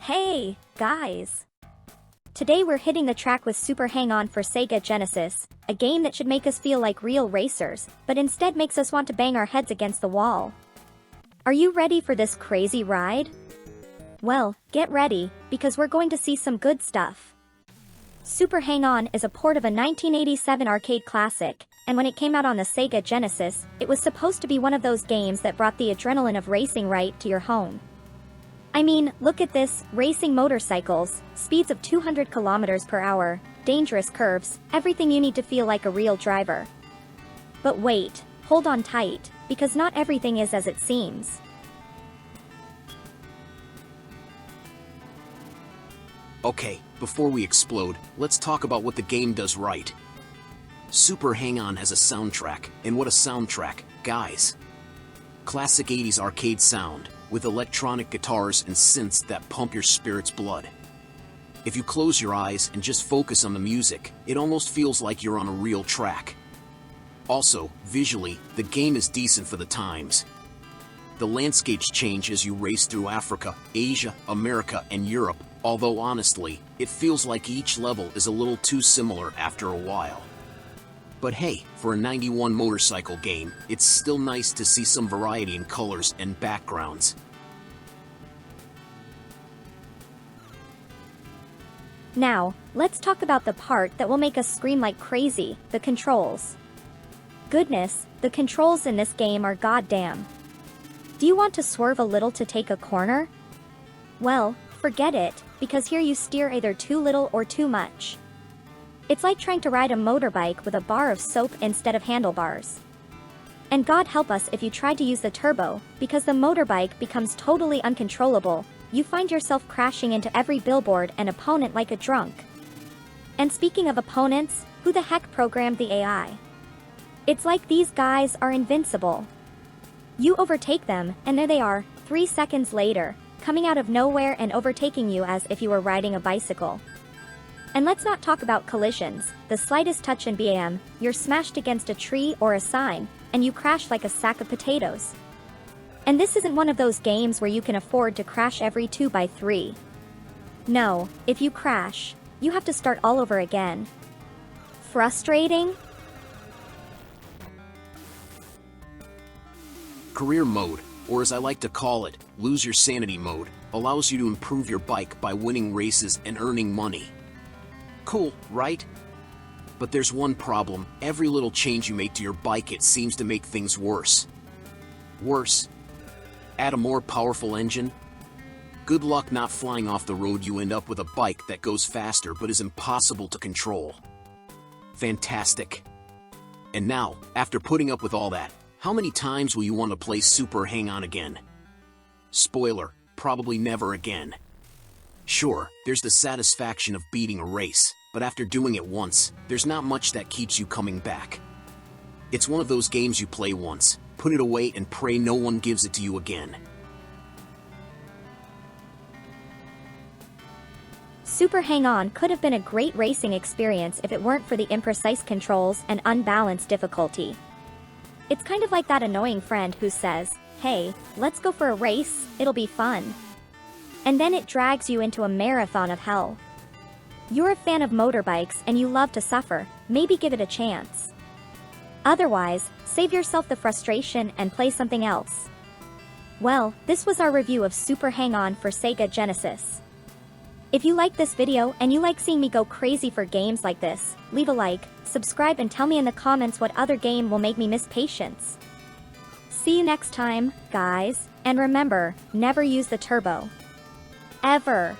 Hey, guys! Today we're hitting the track with Super Hang-On for Sega Genesis, a game that should make us feel like real racers, but instead makes us want to bang our heads against the wall. Are you ready for this crazy ride? Well, get ready, because we're going to see some good stuff. Super Hang-On is a port of a 1987 arcade classic, and when it came out on the Sega Genesis, it was supposed to be one of those games that brought the adrenaline of racing right to your home. I mean, look at this, racing motorcycles, speeds of 200 kilometers per hour, dangerous curves, everything you need to feel like a real driver. But wait, hold on tight, because not everything is as it seems. Okay, before we explode, let's talk about what the game does right. Super Hang-On has a soundtrack, and what a soundtrack, guys. Classic 80s arcade sound, with electronic guitars and synths that pump your spirit's blood. If you close your eyes and just focus on the music, it almost feels like you're on a real track. Also, visually, the game is decent for the times. The landscapes change as you race through Africa, Asia, America, and Europe, although honestly, it feels like each level is a little too similar after a while. But hey, for a 91 motorcycle game, it's still nice to see some variety in colors and backgrounds. Now, let's talk about the part that will make us scream like crazy, the controls. Goodness, the controls in this game are goddamn. Do you want to swerve a little to take a corner? Well, forget it, because here you steer either too little or too much. It's like trying to ride a motorbike with a bar of soap instead of handlebars. And God help us if you try to use the turbo, because the motorbike becomes totally uncontrollable. You find yourself crashing into every billboard and opponent like a drunk. And speaking of opponents, who the heck programmed the AI? It's like these guys are invincible. You overtake them, and there they are, 3 seconds later, coming out of nowhere and overtaking you as if you were riding a bicycle. And let's not talk about collisions. The slightest touch in BAM, you're smashed against a tree or a sign, and you crash like a sack of potatoes. And this isn't one of those games where you can afford to crash every 2x3. No, if you crash, you have to start all over again. Frustrating? Career mode, or as I like to call it, lose your sanity mode, allows you to improve your bike by winning races and earning money. Cool, right? But there's one problem. Every little change you make to your bike, it seems to make things worse. Worse? Add a more powerful engine? Good luck not flying off the road. You end up with a bike that goes faster but is impossible to control. Fantastic. And now, after putting up with all that, how many times will you want to play Super Hang-On again? Spoiler, probably never again. Sure, there's the satisfaction of beating a race, but after doing it once, there's not much that keeps you coming back. It's one of those games you play once, put it away and pray no one gives it to you again. Super Hang-On could have been a great racing experience if it weren't for the imprecise controls and unbalanced difficulty. It's kind of like that annoying friend who says, "Hey, let's go for a race, it'll be fun." And then it drags you into a marathon of hell. You're a fan of motorbikes and you love to suffer, maybe give it a chance. Otherwise, save yourself the frustration and play something else. Well, this was our review of Super Hang-On for Sega Genesis. If you like this video and you like seeing me go crazy for games like this, leave a like, subscribe and tell me in the comments what other game will make me miss patience. See you next time, guys, and remember, never use the turbo. Ever.